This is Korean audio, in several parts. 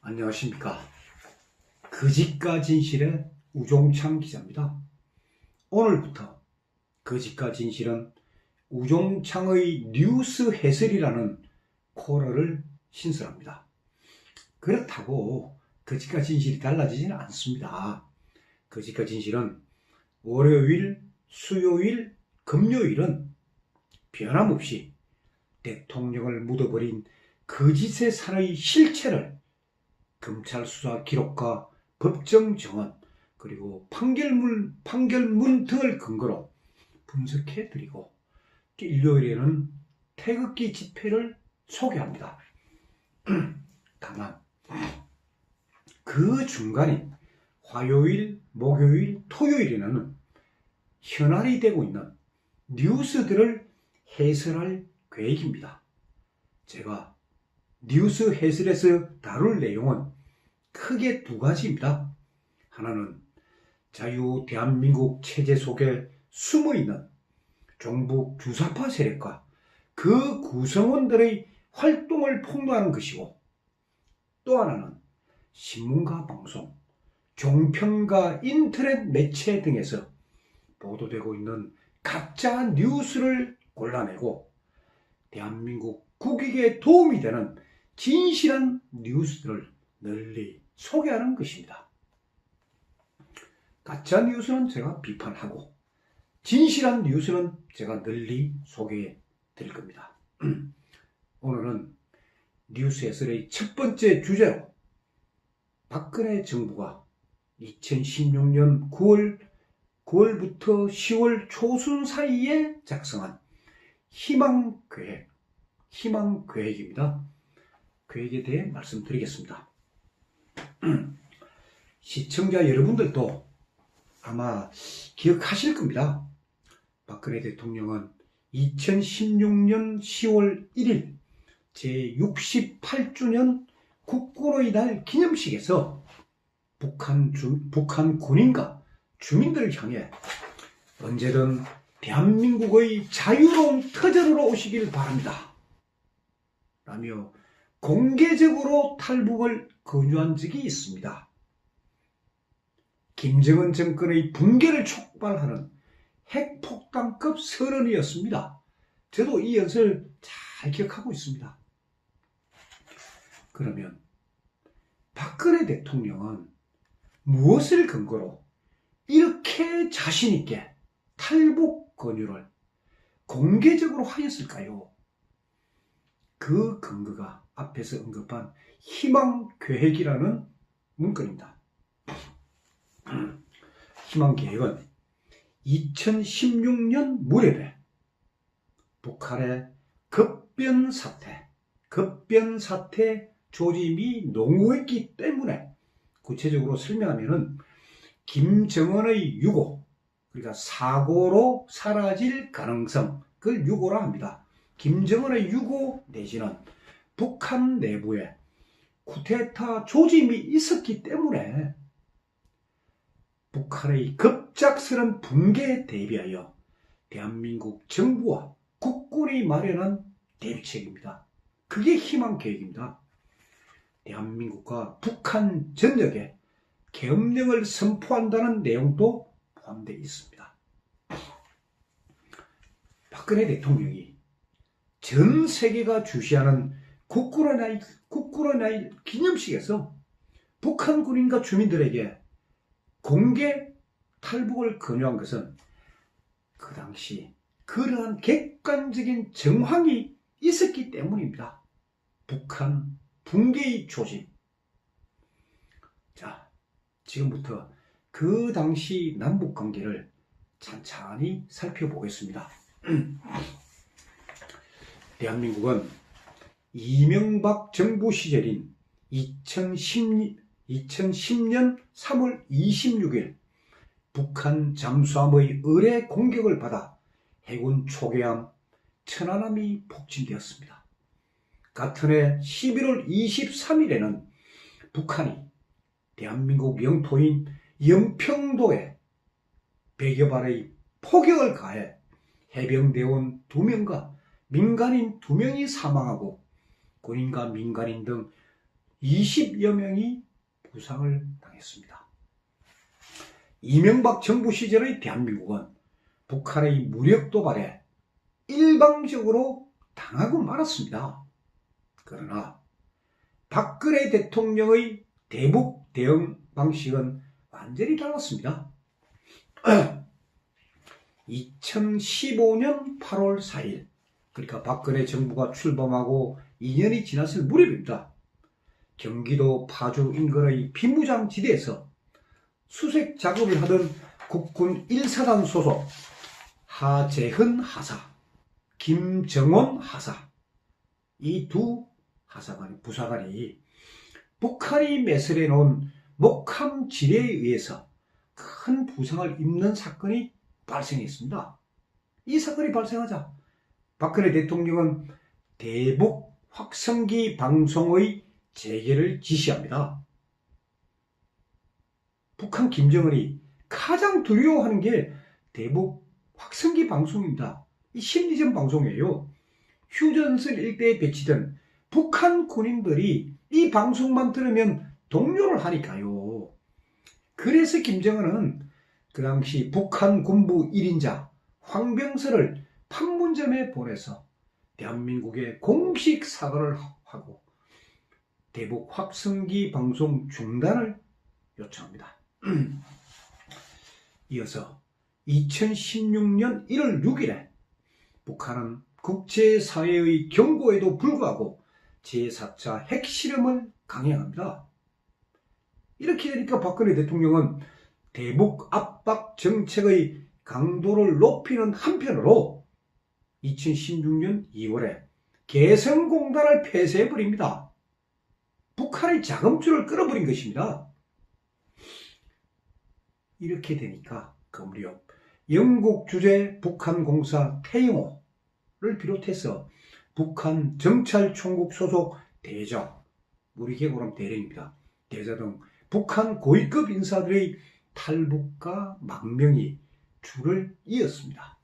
안녕하십니까. 거짓과 진실의 우종창 기자입니다. 오늘부터 거짓과 진실은 우종창의 뉴스 해설이라는 코너를 신설합니다. 그렇다고 거짓과 진실이 달라지지는 않습니다. 거짓과 진실은 월요일, 수요일, 금요일은 변함없이 대통령을 묻어버린 거짓의 산의 실체를 검찰 수사 기록과 법정 정원 그리고 판결문 등을 근거로 분석해드리고 일요일에는 태극기 집회를 소개합니다. 다만 그 중간인 화요일, 목요일, 토요일에는 현안이 되고 있는 뉴스들을 해설할 계획입니다. 제가 뉴스 해설에서 다룰 내용은 크게 두 가지입니다. 하나는 자유 대한민국 체제 속에 숨어있는 종북 주사파 세력과 그 구성원들의 활동을 폭로하는 것이고, 또 하나는 신문과 방송, 종편과 인터넷 매체 등에서 보도되고 있는 가짜 뉴스를 골라내고 대한민국 국익에 도움이 되는 진실한 뉴스들을 널리 소개하는 것입니다. 가짜 뉴스는 제가 비판하고 진실한 뉴스는 제가 널리 소개해 드릴 겁니다. 오늘은 뉴스 해설의 첫 번째 주제로 박근혜 정부가 2016년 9월부터 10월 초순 사이에 작성한 희망계획입니다. 계획에 대해 말씀드리겠습니다. 시청자 여러분들도 아마 기억하실 겁니다. 박근혜 대통령은 2016년 10월 1일 제68주년 국군의 날 기념식에서 북한 군인과 주민들을 향해 언제든 대한민국의 자유로운 터전으로 오시길 바랍니다 라며 공개적으로 탈북을 권유한 적이 있습니다. 김정은 정권의 붕괴를 촉발하는 핵폭탄급 선언이었습니다. 저도 이 연설 잘 기억하고 있습니다. 그러면 박근혜 대통령은 무엇을 근거로 이렇게 자신있게 탈북 권유를 공개적으로 하였을까요? 그 근거가 앞에서 언급한 희망계획이라는 문건입니다. 희망계획은 2016년 무렵에 북한의 급변사태 조짐이 농후했기 때문에, 구체적으로 설명하면은 김정은의 유고, 그러니까 사고로 사라질 가능성, 그걸 유고라 합니다. 김정은의 유고 내지는 북한 내부에 쿠데타 조짐이 있었기 때문에 북한의 급작스런 붕괴에 대비하여 대한민국 정부와 국군이 마련한 대비책입니다. 그게 희망계획입니다. 대한민국과 북한 전역에 계엄령을 선포한다는 내용도 포함되어 있습니다. 박근혜 대통령이 전 세계가 주시하는 국군의 날 기념식에서 북한 군인과 주민들에게 공개 탈북을 권유한 것은 그 당시 그러한 객관적인 정황이 있었기 때문입니다. 북한 붕괴의 조짐. 자, 지금부터 그 당시 남북관계를 찬찬히 살펴보겠습니다. 대한민국은 이명박 정부 시절인 2010년 3월 26일 북한 잠수함의 의뢰 공격을 받아 해군 초계함 천안함이 폭진되었습니다. 같은 해 11월 23일에는 북한이 대한민국 영토인 영평도에 100여 발의 포격을 가해 해병대원 2명과 민간인 2명이 사망하고 군인과 민간인 등 20여 명이 부상을 당했습니다. 이명박 정부 시절의 대한민국은 북한의 무력 도발에 일방적으로 당하고 말았습니다. 그러나 박근혜 대통령의 대북 대응 방식은 완전히 달랐습니다. 2015년 8월 4일, 그러니까 박근혜 정부가 출범하고 2년이 지났을 무렵입니다. 경기도 파주 인근의 비무장지대에서 수색 작업을 하던 국군 1사단 소속 하재헌 하사, 김정원 하사, 이 두 부사관이 북한이 매설해 놓은 목함 지뢰에 의해서 큰 부상을 입는 사건이 발생했습니다. 이 사건이 발생하자 박근혜 대통령은 대북 확성기 방송의 재개를 지시합니다. 북한 김정은이 가장 두려워하는 게 대북 확성기 방송입니다. 이 심리전 방송이에요. 휴전선 일대에 배치된 북한 군인들이 이 방송만 들으면 동요를 하니까요. 그래서 김정은은 그 당시 북한 군부 1인자 황병서를 판문점에 보내서 대한민국에 공식 사과를 하고 대북 확성기 방송 중단을 요청합니다. 이어서 2016년 1월 6일에 북한은 국제사회의 경고에도 불구하고 제4차 핵실험을 강행합니다. 이렇게 되니까 박근혜 대통령은 대북 압박 정책의 강도를 높이는 한편으로 2016년 2월에 개성공단을 폐쇄해버립니다. 북한의 자금줄을 끊어버린 것입니다. 이렇게 되니까 그 무렵 영국 주재 북한공사 태영호를 비롯해서 북한 정찰총국 소속 대저, 우리 계고람 대령입니다. 대저 등 북한 고위급 인사들의 탈북과 망명이 줄을 이었습니다.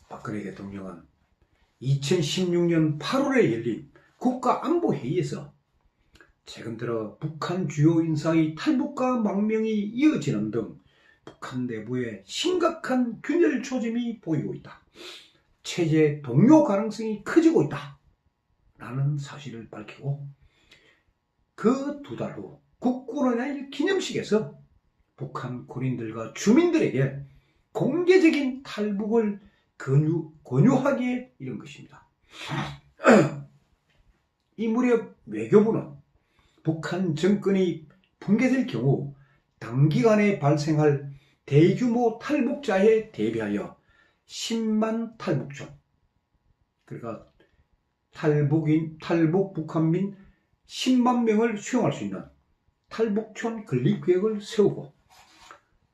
박근혜 대통령은 2016년 8월에 열린 국가안보회의에서 최근 들어 북한 주요 인사의 탈북과 망명이 이어지는 등 북한 내부에 심각한 균열 조짐이 보이고 있다. 체제 동요 가능성이 커지고 있다. 라는 사실을 밝히고 그 두 달 후 국군의 기념식에서 북한 군인들과 주민들에게 공개적인 탈북을 권유하기에 이른 것입니다. 이 무렵 외교부는 북한 정권이 붕괴될 경우 단기간에 발생할 대규모 탈북자에 대비하여 10만 탈북촌, 그러니까 탈북 북한민 10만 명을 수용할 수 있는 탈북촌 건립계획을 세우고,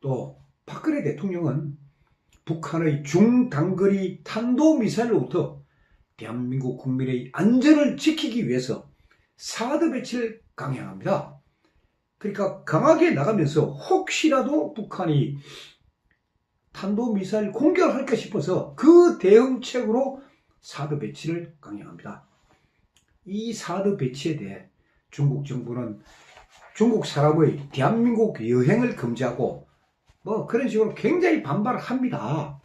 또 박근혜 대통령은 북한의 중단거리 탄도미사일로부터 대한민국 국민의 안전을 지키기 위해서 사드 배치를 강행합니다. 그러니까 강하게 나가면서 혹시라도 북한이 탄도미사일 공격을 할까 싶어서 그 대응책으로 사드 배치를 강행합니다. 이 사드 배치에 대해 중국 정부는 중국 사람의 대한민국 여행을 금지하고 그런 식으로 굉장히 반발을 합니다.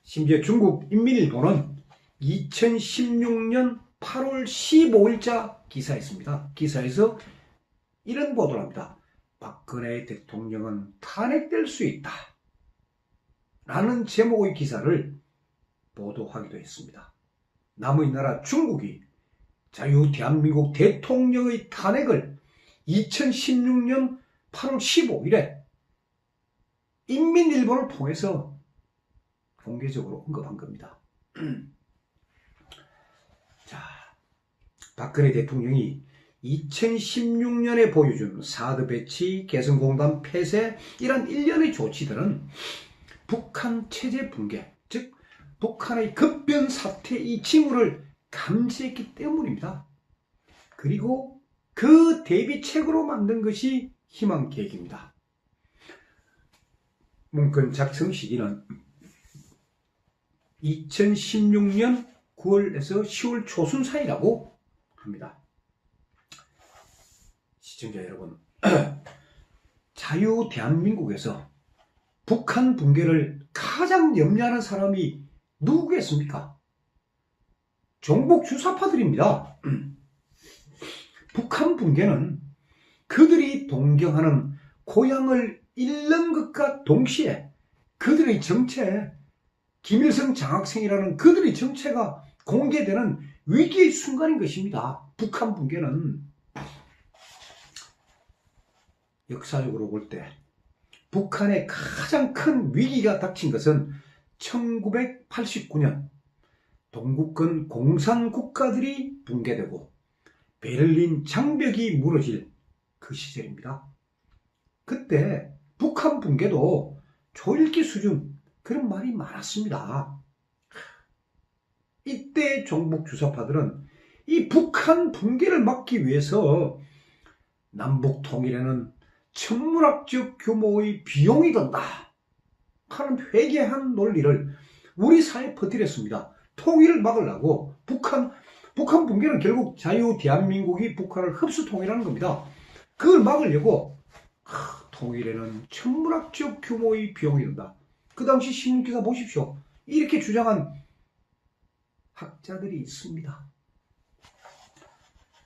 심지어 중국 인민일보는 2016년 8월 15일자 기사였습니다. 기사에서 이런 보도를 합니다. 박근혜 대통령은 탄핵될 수 있다. 라는 제목의 기사를 보도하기도 했습니다. 남의 나라 중국이 자유 대한민국 대통령의 탄핵을 2016년 8월 15일에 인민일보를 통해서 공개적으로 언급한 겁니다. 자, 박근혜 대통령이 2016년에 보여준 사드 배치, 개성공단 폐쇄, 이런 일련의 조치들은 북한 체제 붕괴, 즉 북한의 급변 사태 이 징후를 감지했기 때문입니다. 그리고 그 대비책으로 만든 것이 희망계획입니다. 문건 작성 시기는 2016년 9월에서 10월 초순 사이라고 합니다. 시청자 여러분, 자유 대한민국에서 북한 붕괴를 가장 염려하는 사람이 누구겠습니까? 종북 주사파들입니다. 북한 붕괴는 그들이 동경하는 고향을 잃는 것과 동시에 그들의 정체, 김일성 장학생이라는 그들의 정체가 공개되는 위기의 순간인 것입니다. 북한 붕괴는 역사적으로 볼 때 북한의 가장 큰 위기가 닥친 것은 1989년 동구권 공산국가들이 붕괴되고 베를린 장벽이 무너질 그 시절입니다. 그때 북한 붕괴도 조일기 수준 그런 말이 많았습니다. 이때 종북 주사파들은 이 북한 붕괴를 막기 위해서 남북 통일에는 천문학적 규모의 비용이 든다 하는 회개한 논리를 우리 사회에 퍼뜨렸습니다. 통일을 막으려고 북한 붕괴는 결국 자유 대한민국이 북한을 흡수 통일하는 겁니다. 그걸 막으려고 통일에는 천문학적 규모의 비용이 든다. 그 당시 신문기사 보십시오. 이렇게 주장한 학자들이 있습니다.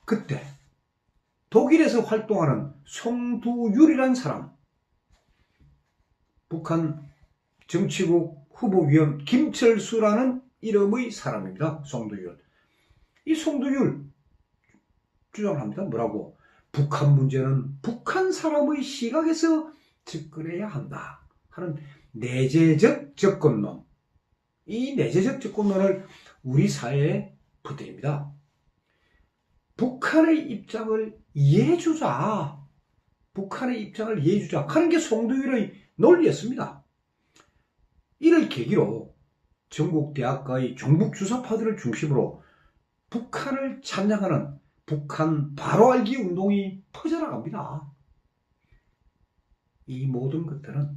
그때 독일에서 활동하는 송두율이라는 사람, 북한 정치국 후보위원 김철수라는 이름의 사람입니다. 송두율. 이 송두율 주장합니다. 뭐라고? 북한 문제는 북한 사람의 시각에서 접근해야 한다 하는 내재적 접근론. 이 내재적 접근론을 우리 사회에 퍼뜨립니다. 북한의 입장을 이해해주자. 북한의 입장을 이해해주자 하는 게 송두율의 논리였습니다. 이를 계기로 전국 대학가의 종북 주사파들을 중심으로 북한을 찬양하는 북한 바로 알기 운동이 퍼져나갑니다. 이 모든 것들은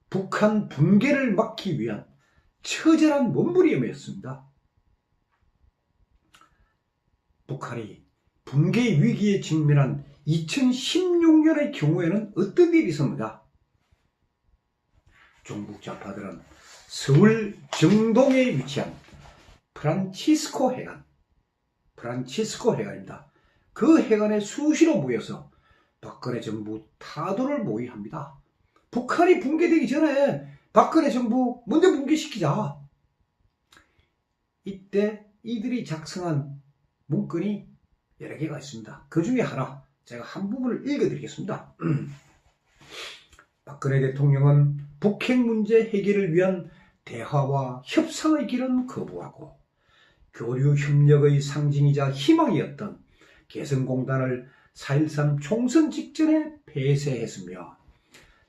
북한 붕괴를 막기 위한 처절한 몸부림이었습니다. 북한이 붕괴 위기에 직면한 2016년의 경우에는 어떤 일이 있었는가? 종북 좌파들은 서울 정동에 위치한 프란치스코 해관입니다. 그 해관에 수시로 모여서 박근혜 정부 타도를 모의합니다. 북한이 붕괴되기 전에 박근혜 정부 먼저 붕괴시키자. 이때 이들이 작성한 문건이 여러 개가 있습니다. 그 중에 하나 제가 한 부분을 읽어드리겠습니다. 박근혜 대통령은 북핵 문제 해결을 위한 대화와 협상의 길은 거부하고 교류 협력의 상징이자 희망이었던 개성공단을 4.13 총선 직전에 폐쇄했으며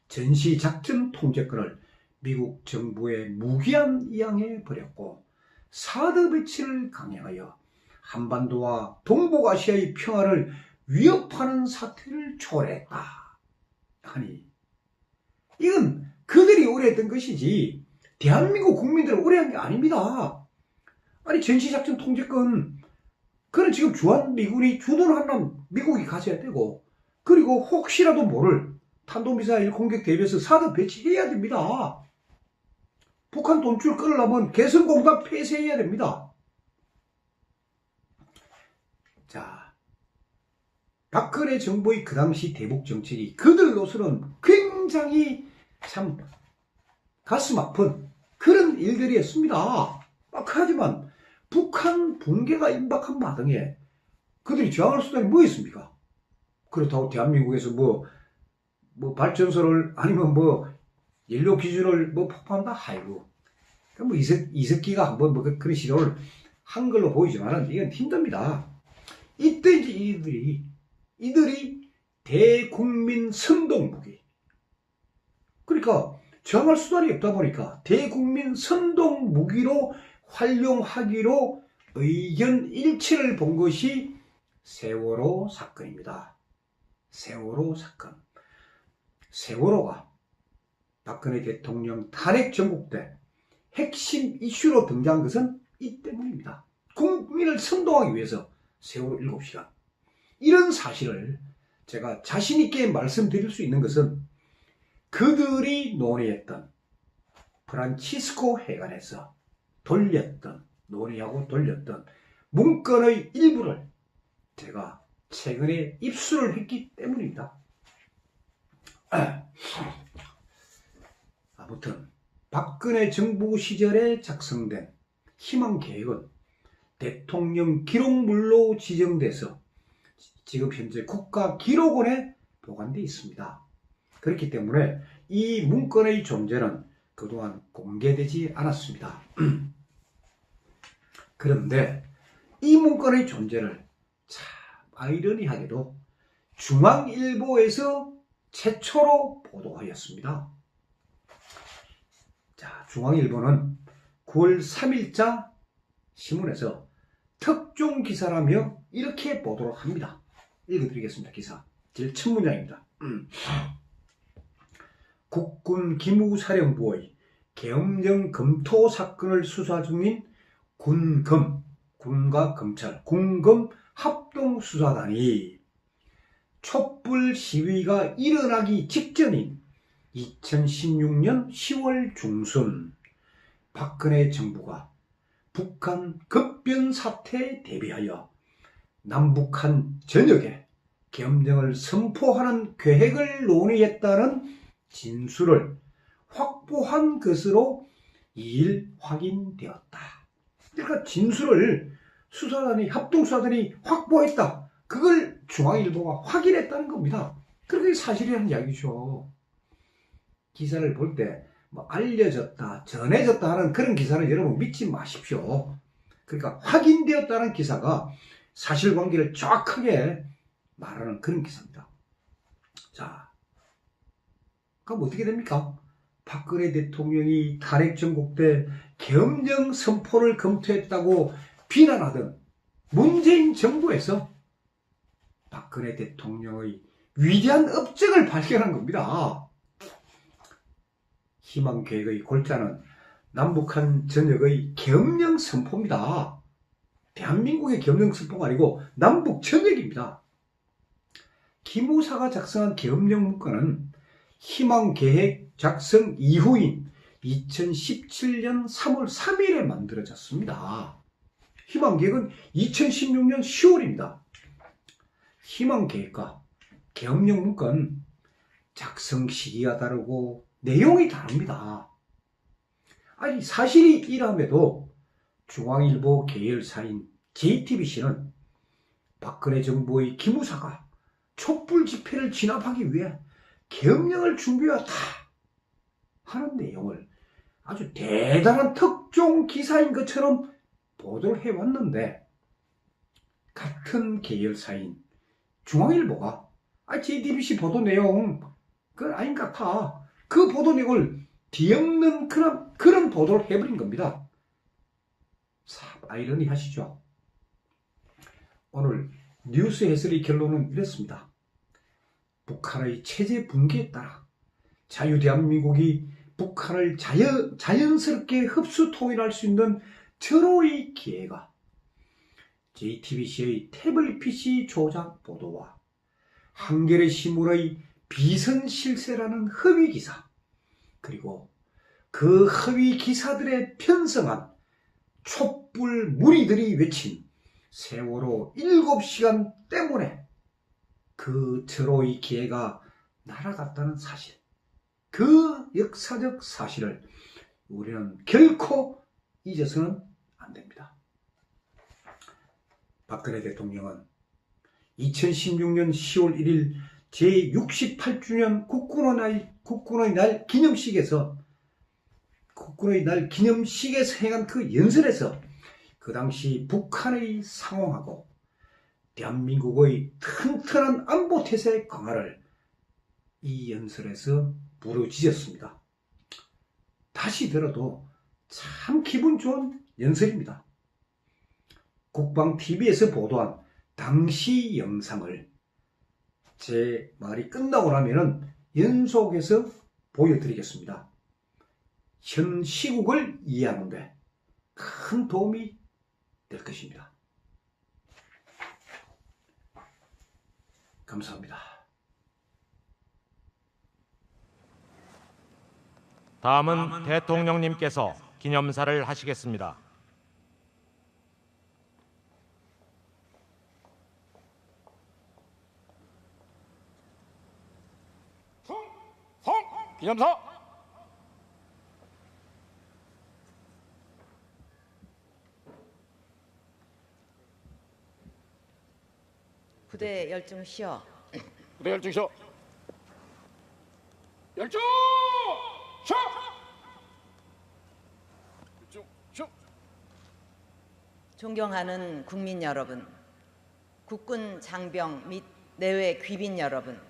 전시작전 통제권을 미국 정부에 무기한 이양해 버렸고 사드 배치를 강행하여 한반도와 동북아시아의 평화를 위협하는 사태를 초래했다 하니, 이건 그들이 오래했던 것이지 대한민국 국민들은 오래한 게 아닙니다. 아니, 전시작전 통제권 그건 지금 주한미군이 주도를 한다면 미국이 가져야 되고, 그리고 혹시라도 모를 탄도미사일 공격 대비해서 사드 배치해야 됩니다. 북한 돈줄 끌으려면 개성공단 폐쇄해야 됩니다. 자, 박근혜 정부의 그 당시 대북 정책이 그들로서는 굉장히 참 가슴 아픈 그런 일들이었습니다. 하지만 북한 붕괴가 임박한 마당에 그들이 저항할 수단이 뭐 있습니까? 그렇다고 대한민국에서 뭐 발전소를 아니면 연료 기준을 폭파한다? 아이고. 이석기가 한번 그런 시도를 한 걸로 보이지만은 이건 힘듭니다. 이때 이제 이들이 대국민 선동무기. 그러니까 저항할 수단이 없다 보니까 대국민 선동무기로 활용하기로 의견 일치를 본 것이 세월호 사건입니다. 세월호 사건. 세월호가 박근혜 대통령 탄핵 전국 때 핵심 이슈로 등장한 것은 이 때문입니다. 국민을 선동하기 위해서 세월호 7시간. 이런 사실을 제가 자신있게 말씀드릴 수 있는 것은 그들이 논의했던 프란치스코 해관에서 논의하고 돌렸던 문건의 일부를 제가 최근에 입수를 했기 때문입니다. 아무튼 박근혜 정부 시절에 작성된 희망계획은 대통령 기록물로 지정돼서 지금 현재 국가기록원에 보관되어 있습니다. 그렇기 때문에 이 문건의 존재는 그동안 공개되지 않았습니다. 그런데 이 문건의 존재를 참 아이러니하게도 중앙일보에서 최초로 보도하였습니다. 자, 중앙일보는 9월 3일자 신문에서 특종 기사라며 이렇게 보도를 합니다. 읽어드리겠습니다. 기사 제일 첫 문장입니다. 국군 기무사령부의 계엄령 검토 사건을 수사 중인 군과 검찰, 군검 합동수사단이 촛불 시위가 일어나기 직전인 2016년 10월 중순 박근혜 정부가 북한 급변 사태에 대비하여 남북한 전역에 계엄령을 선포하는 계획을 논의했다는 진술을 확보한 것으로 2일 확인되었다. 그러니까 진술을 합동수사단이 확보했다. 그걸 중앙일보가 확인했다는 겁니다. 그게 사실이라는 이야기죠. 기사를 볼 때 알려졌다, 전해졌다 하는 그런 기사는 여러분 믿지 마십시오. 그러니까 확인되었다는 기사가 사실관계를 정확하게 말하는 그런 기사입니다. 자, 그럼 어떻게 됩니까? 박근혜 대통령이 탄핵 정국 때 계엄령 선포를 검토했다고 비난하던 문재인 정부에서 박근혜 대통령의 위대한 업적을 발견한 겁니다. 희망계획의 골자는 남북한 전역의 계엄령 선포입니다. 대한민국의 계엄령 선포가 아니고 남북 전역입니다. 기무사가 작성한 계엄령 문건은 희망계획 작성 이후인 2017년 3월 3일에 만들어졌습니다. 희망계획은 2016년 10월입니다. 희망계획과 계엄령 문건 작성 시기가 다르고 내용이 다릅니다. 아니 사실이 이람에도 중앙일보 계열사인 JTBC는 박근혜 정부의 기무사가 촛불 집회를 진압하기 위해 계엄령을 준비했다 하는 내용을 아주 대단한 특종 기사인 것처럼 보도를 해왔는데 같은 계열사인 중앙일보가 JTBC 보도 내용 그건 아닌 것 같아. 그 보도 내용을 뒤엎는 그런 보도를 해버린 겁니다. 참 아이러니하시죠? 오늘 뉴스 해설의 결론은 이렇습니다. 북한의 체제 붕괴에 따라 자유대한민국이 북한을 자연스럽게 흡수 통일할 수 있는 절호의 기회가 JTBC의 태블릿 PC 조작 보도와 한겨레 신문의 비선실세라는 허위 기사 그리고 그 허위 기사들의 편성한 촛불 무리들이 외친 세월호 7시간 때문에 그 절호의 기회가 날아갔다는 사실, 그 역사적 사실을 우리는 결코 잊어서는 안 됩니다. 박근혜 대통령은 2016년 10월 1일 제68주년 국군의 날 기념식에서 행한 그 연설에서 그 당시 북한의 상황하고 대한민국의 튼튼한 안보 태세 강화를 이 연설에서 부르짖었습니다. 다시 들어도 참 기분 좋은 연설입니다. 국방TV에서 보도한 당시 영상을 제 말이 끝나고 나면은 연속해서 보여드리겠습니다. 현 시국을 이해하는 데 큰 도움이 될 것입니다. 감사합니다. 다음은 대통령님께서 기념사를 하시겠습니다. 충성 기념사. 부대 열중 시어. 부대 열중 쉬어. 열중 쉬어. 열중 쉬어. 존경하는 국민 여러분, 국군 장병 및 내외 귀빈 여러분,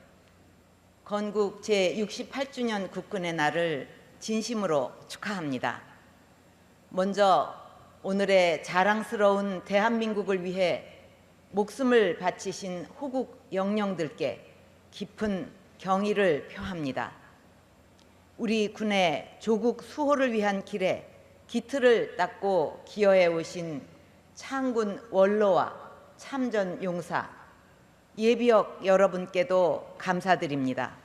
건국 제68주년 국군의 날을 진심으로 축하합니다. 먼저 오늘의 자랑스러운 대한민국을 위해 목숨을 바치신 호국 영령들께 깊은 경의를 표합니다. 우리 군의 조국 수호를 위한 길에 기틀을 닦고 기여해 오신 창군 원로와 참전 용사, 예비역 여러분께도 감사드립니다.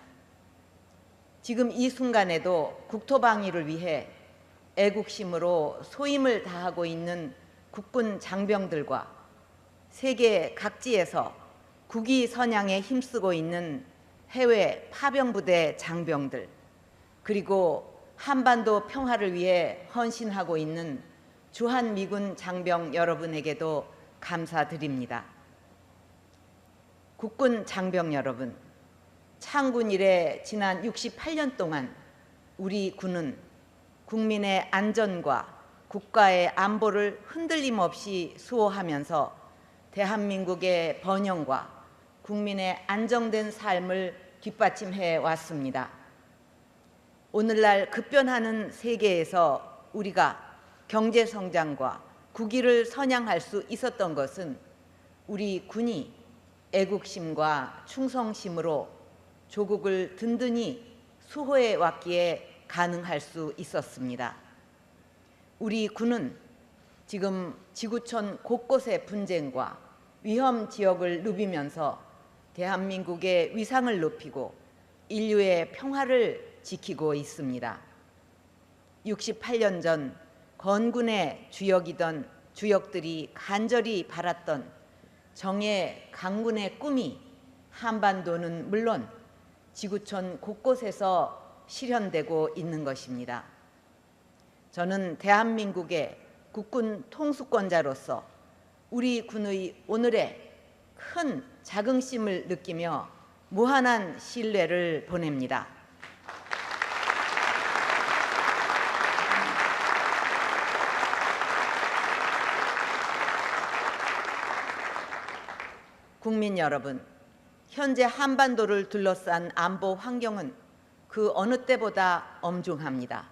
지금 이 순간에도 국토방위를 위해 애국심으로 소임을 다하고 있는 국군 장병들과 세계 각지에서 국위 선양에 힘쓰고 있는 해외 파병부대 장병들, 그리고 한반도 평화를 위해 헌신하고 있는 주한미군 장병 여러분에게도 감사드립니다. 국군 장병 여러분, 창군 이래 지난 68년 동안 우리 군은 국민의 안전과 국가의 안보를 흔들림 없이 수호하면서 대한민국의 번영과 국민의 안정된 삶을 뒷받침해 왔습니다. 오늘날 급변하는 세계에서 우리가 경제 성장과 국위를 선양할 수 있었던 것은 우리 군이 애국심과 충성심으로 조국을 든든히 수호해 왔기에 가능할 수 있었습니다. 우리 군은 지금 지구촌 곳곳의 분쟁과 위험 지역을 누비면서 대한민국의 위상을 높이고 인류의 평화를 지키고 있습니다. 68년 전 건군의 주역이던 주역들이 간절히 바랐던 정예 강군의 꿈이 한반도는 물론 지구촌 곳곳에서 실현되고 있는 것입니다. 저는 대한민국의 국군 통수권자로서 우리 군의 오늘의 큰 자긍심을 느끼며 무한한 신뢰를 보냅니다. 국민 여러분, 현재 한반도를 둘러싼 안보 환경은 그 어느 때보다 엄중합니다.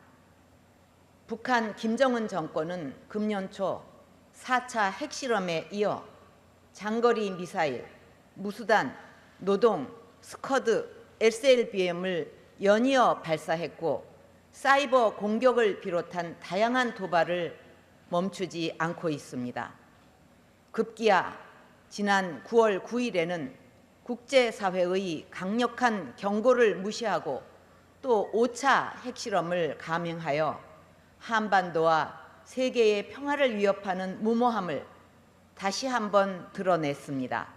북한 김정은 정권은 금년 초 4차 핵실험에 이어 장거리 미사일, 무수단, 노동, 스커드, SLBM을 연이어 발사했고 사이버 공격을 비롯한 다양한 도발을 멈추지 않고 있습니다. 급기야 지난 9월 9일에는 국제사회의 강력한 경고를 무시하고 또 5차 핵실험을 감행하여 한반도와 세계의 평화를 위협하는 무모함을 다시 한번 드러냈습니다.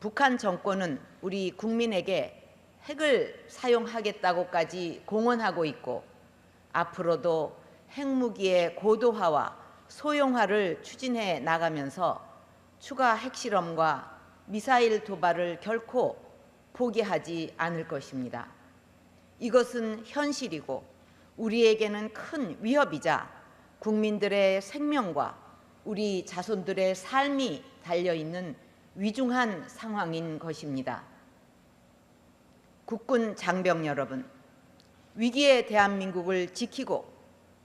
북한 정권은 우리 국민에게 핵을 사용하겠다고까지 공언하고 있고 앞으로도 핵무기의 고도화와 소형화를 추진해 나가면서 추가 핵실험과 미사일 도발을 결코 포기하지 않을 것입니다. 이것은 현실이고 우리에게는 큰 위협이자 국민들의 생명과 우리 자손들의 삶이 달려있는 위중한 상황인 것입니다. 국군 장병 여러분, 위기의 대한민국을 지키고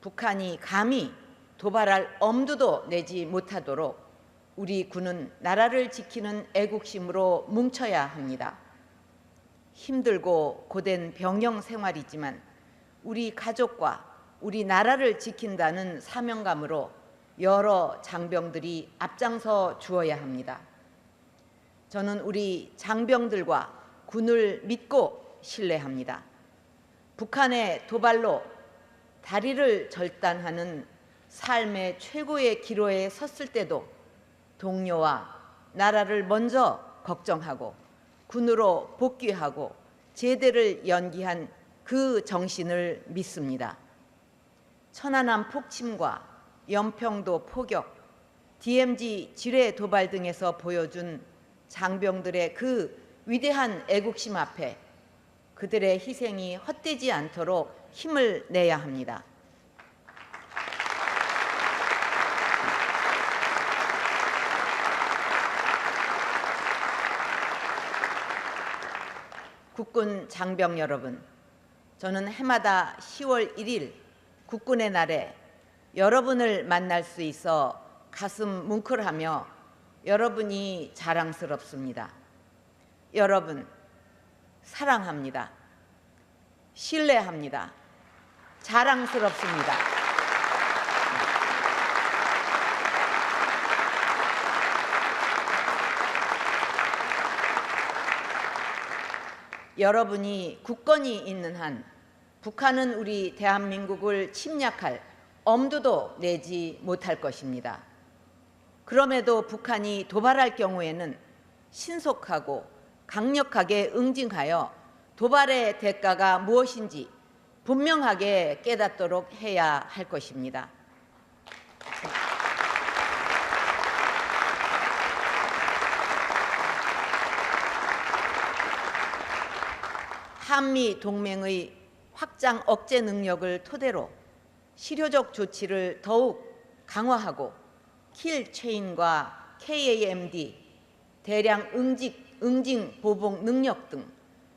북한이 감히 도발할 엄두도 내지 못하도록 우리 군은 나라를 지키는 애국심으로 뭉쳐야 합니다. 힘들고 고된 병영 생활이지만 우리 가족과 우리 나라를 지킨다는 사명감으로 여러 장병들이 앞장서 주어야 합니다. 저는 우리 장병들과 군을 믿고 신뢰합니다. 북한의 도발로 다리를 절단하는 삶의 최고의 기로에 섰을 때도 동료와 나라를 먼저 걱정하고 군으로 복귀하고 제대를 연기한 그 정신을 믿습니다. 천안함 폭침과 연평도 포격, DMZ 지뢰 도발 등에서 보여준 장병들의 그 위대한 애국심 앞에 그들의 희생이 헛되지 않도록 힘을 내야 합니다. 국군 장병 여러분, 저는 해마다 10월 1일 국군의 날에 여러분을 만날 수 있어 가슴 뭉클하며 여러분이 자랑스럽습니다. 여러분, 사랑합니다. 신뢰합니다. 자랑스럽습니다. 여러분이 굳건히 있는 한 북한은 우리 대한민국을 침략할 엄두도 내지 못할 것입니다. 그럼에도 북한이 도발할 경우에는 신속하고 강력하게 응징하여 도발의 대가가 무엇인지 분명하게 깨닫도록 해야 할 것입니다. 한미 동맹의 확장 억제 능력을 토대로 실효적 조치를 더욱 강화하고 킬 체인과 KAMD, 대량 응징 보복 능력 등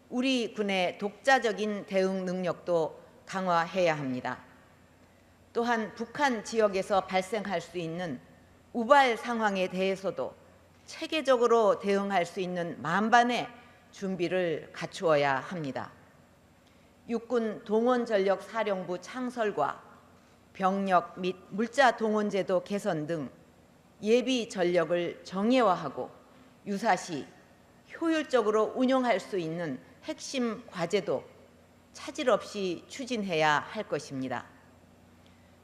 우리 군의 독자적인 대응 능력도 강화해야 합니다. 또한 북한 지역에서 발생할 수 있는 우발 상황에 대해서도 체계적으로 대응할 수 있는 만반의 준비를 갖추어야 합니다. 육군 동원전력사령부 창설과 병력 및 물자 동원제도 개선 등 예비 전력을 정예화하고 유사시 효율적으로 운용할 수 있는 핵심 과제도 차질 없이 추진해야 할 것입니다.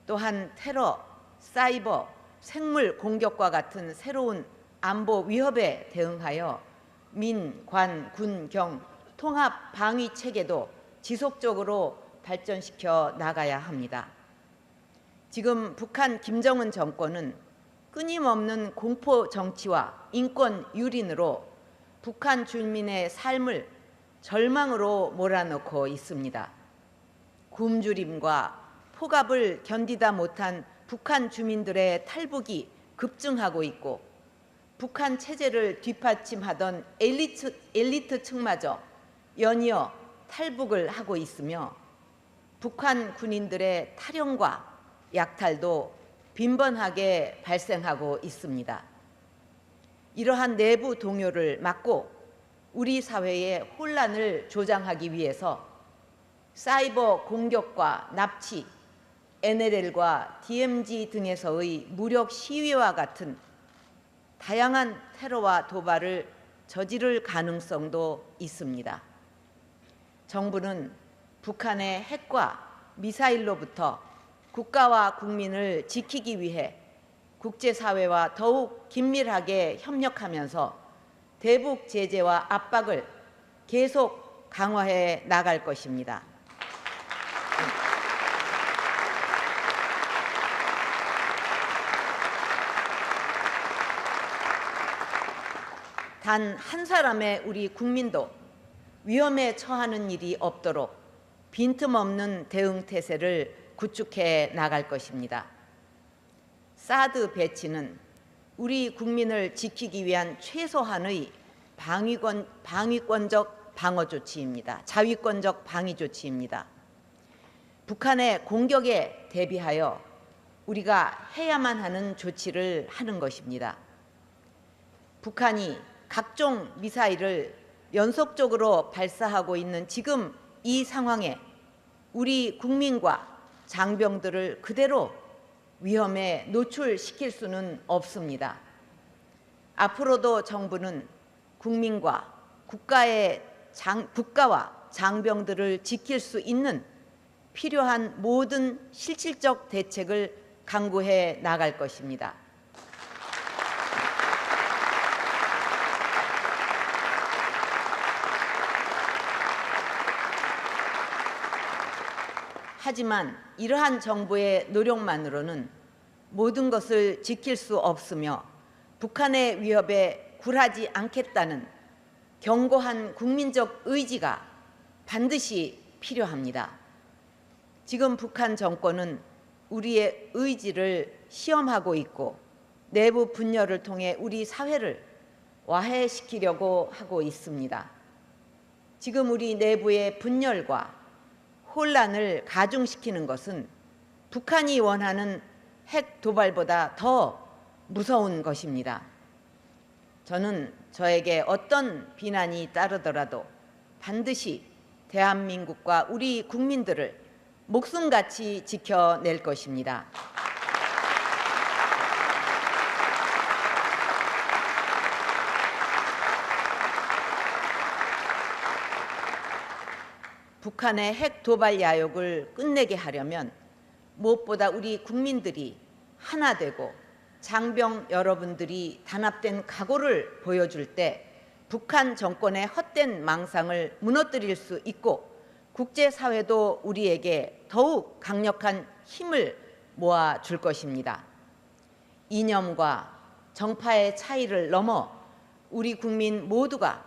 또한 테러, 사이버, 생물 공격과 같은 새로운 안보 위협에 대응하여 민, 관, 군, 경 통합 방위 체계도 지속적으로 발전시켜 나가야 합니다. 지금 북한 김정은 정권은 끊임없는 공포 정치와 인권 유린으로 북한 주민의 삶을 절망으로 몰아넣고 있습니다. 굶주림과 폭압을 견디다 못한 북한 주민들의 탈북이 급증하고 있고 북한 체제를 뒷받침하던 엘리트층마저 연이어 탈북을 하고 있으며 북한 군인들의 탈영과 약탈도 빈번하게 발생하고 있습니다. 이러한 내부 동요를 막고 우리 사회의 혼란을 조장하기 위해서 사이버 공격과 납치, NLL과 DMZ 등에서의 무력 시위와 같은 다양한 테러와 도발을 저지를 가능성도 있습니다. 정부는 북한의 핵과 미사일로부터 국가와 국민을 지키기 위해 국제사회와 더욱 긴밀하게 협력하면서 대북 제재와 압박을 계속 강화해 나갈 것입니다. 단 한 사람의 우리 국민도 위험에 처하는 일이 없도록 빈틈없는 대응 태세를 구축해 나갈 것입니다. 사드 배치는 우리 국민을 지키기 위한 최소한의 방위권적 방어 조치입니다. 자위권적 방위 조치입니다. 북한의 공격에 대비하여 우리가 해야만 하는 조치를 하는 것입니다. 북한이 각종 미사일을 연속적으로 발사하고 있는 지금 이 상황에 우리 국민과 장병들을 그대로 위험에 노출시킬 수는 없습니다. 앞으로도 정부는 국민과 국가와 장병들을 지킬 수 있는 필요한 모든 실질적 대책을 강구해 나갈 것입니다. 하지만 이러한 정부의 노력만으로는 모든 것을 지킬 수 없으며 북한의 위협에 굴하지 않겠다는 견고한 국민적 의지가 반드시 필요합니다. 지금 북한 정권은 우리의 의지를 시험하고 있고 내부 분열을 통해 우리 사회를 와해시키려고 하고 있습니다. 지금 우리 내부의 분열과 혼란을 가중시키는 것은 북한이 원하는 핵 도발보다 더 무서운 것입니다. 저는 저에게 어떤 비난이 따르더라도 반드시 대한민국과 우리 국민들을 목숨같이 지켜낼 것입니다. 북한의 핵 도발 야욕을 끝내게 하려면 무엇보다 우리 국민들이 하나 되고 장병 여러분들이 단합된 각오를 보여줄 때 북한 정권의 헛된 망상을 무너뜨릴 수 있고 국제사회도 우리에게 더욱 강력한 힘을 모아줄 것입니다. 이념과 정파의 차이를 넘어 우리 국민 모두가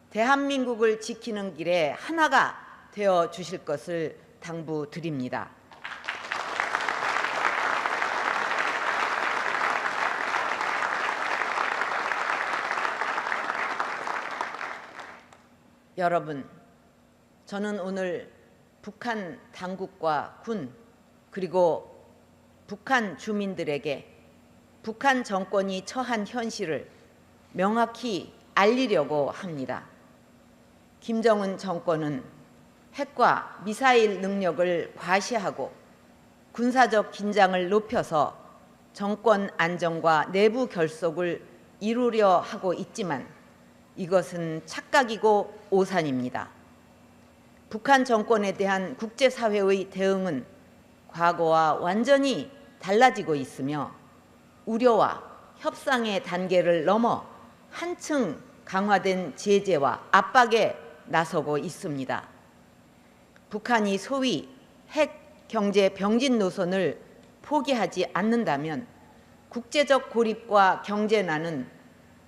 대한민국을 지키는 길에 하나가 되어 주실 것을 당부드립니다. 여러분, 저는 오늘 북한 당국과 군 그리고 북한 주민들에게 북한 정권이 처한 현실을 명확히 알리려고 합니다. 김정은 정권은 핵과 미사일 능력을 과시하고 군사적 긴장을 높여서 정권 안정과 내부 결속을 이루려 하고 있지만 이것은 착각이고 오산입니다. 북한 정권에 대한 국제사회의 대응은 과거와 완전히 달라지고 있으며 우려와 협상의 단계를 넘어 한층 강화된 제재와 압박에 나서고 있습니다. 북한이 소위 핵 경제 병진 노선을 포기하지 않는다면 국제적 고립과 경제난은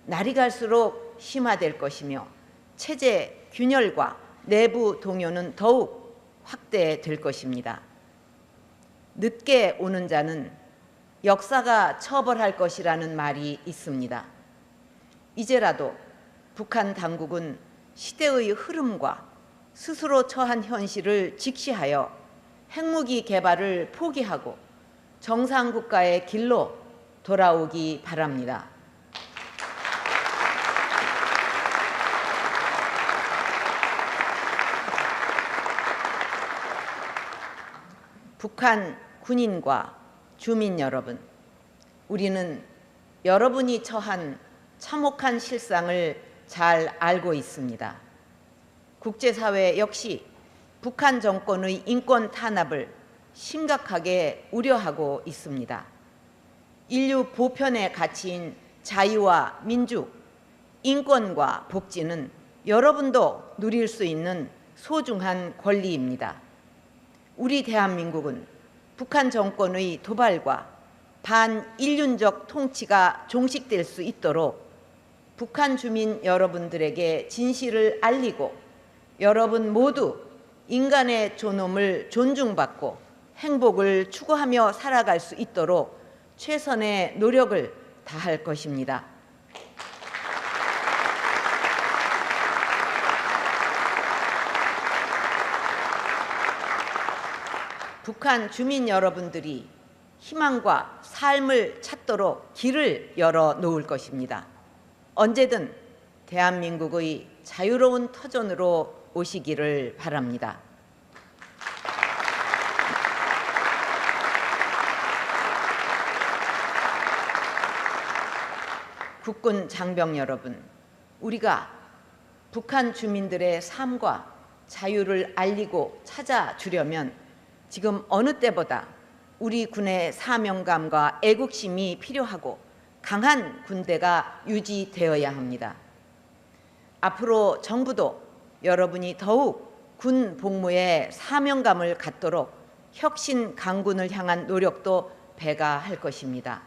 날이 갈수록 심화될 것이며 체제 균열과 내부 동요는 더욱 확대될 것입니다. 늦게 오는 자는 역사가 처벌할 것이라는 말이 있습니다. 이제라도 북한 당국은 시대의 흐름과 스스로 처한 현실을 직시하여 핵무기 개발을 포기하고 정상국가의 길로 돌아오기 바랍니다. 북한 군인과 주민 여러분, 우리는 여러분이 처한 참혹한 실상을 잘 알고 있습니다. 국제사회 역시 북한 정권의 인권 탄압을 심각하게 우려하고 있습니다. 인류 보편의 가치인 자유와 민주, 인권과 복지는 여러분도 누릴 수 있는 소중한 권리입니다. 우리 대한민국은 북한 정권의 도발과 반인륜적 통치가 종식될 수 있도록 북한 주민 여러분들에게 진실을 알리고 여러분 모두 인간의 존엄을 존중받고 행복을 추구하며 살아갈 수 있도록 최선의 노력을 다할 것입니다. 북한 주민 여러분들이 희망과 삶을 찾도록 길을 열어 놓을 것입니다. 언제든 대한민국의 자유로운 터전으로 오시기를 바랍니다. 국군 장병 여러분, 우리가 북한 주민들의 삶과 자유를 알리고 찾아주려면 지금 어느 때보다 우리 군의 사명감과 애국심이 필요하고 강한 군대가 유지되어야 합니다. 앞으로 정부도 여러분이 더욱 군 복무에 사명감을 갖도록 혁신 강군을 향한 노력도 배가할 것입니다.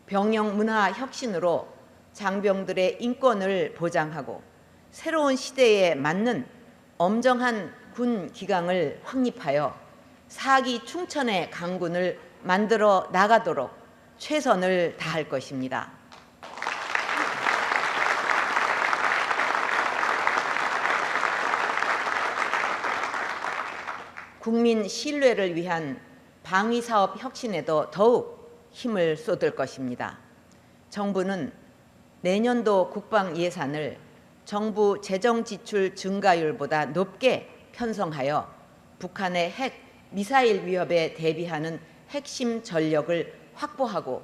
병영 문화 혁신으로 장병들의 인권을 보장하고 새로운 시대에 맞는 엄정한 군 기강을 확립하여 사기 충천의 강군을 만들어 나가도록 최선을 다할 것입니다. 국민 신뢰를 위한 방위사업 혁신에도 더욱 힘을 쏟을 것입니다. 정부는 내년도 국방 예산을 정부 재정 지출 증가율보다 높게 편성하여 북한의 핵, 미사일 위협에 대비하는 핵심 전력을 확보하고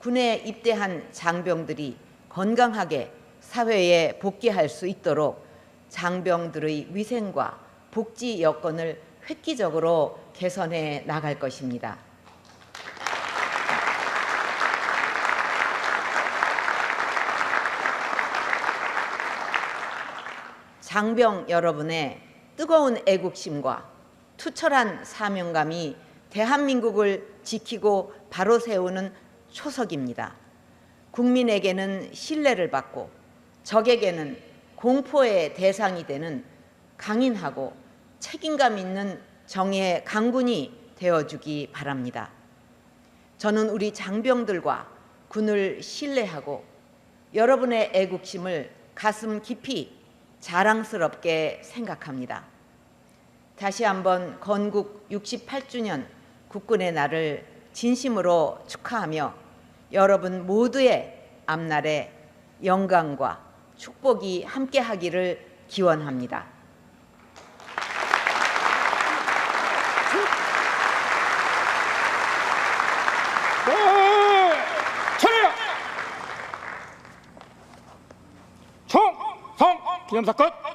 군에 입대한 장병들이 건강하게 사회에 복귀할 수 있도록 장병들의 위생과 복지 여건을 획기적으로 개선해 나갈 것입니다. 장병 여러분의 뜨거운 애국심과 투철한 사명감이 대한민국을 지키고 바로 세우는 초석입니다. 국민에게는 신뢰를 받고 적에게는 공포의 대상이 되는 강인하고 책임감 있는 정의의 강군이 되어주기 바랍니다. 저는 우리 장병들과 군을 신뢰하고 여러분의 애국심을 가슴 깊이 자랑스럽게 생각합니다. 다시 한번 건국 68주년 국군의 날을 진심으로 축하하며 여러분 모두의 앞날에 영광과 축복이 함께하기를 기원합니다. 네, 차례! 총성 기념사 끝!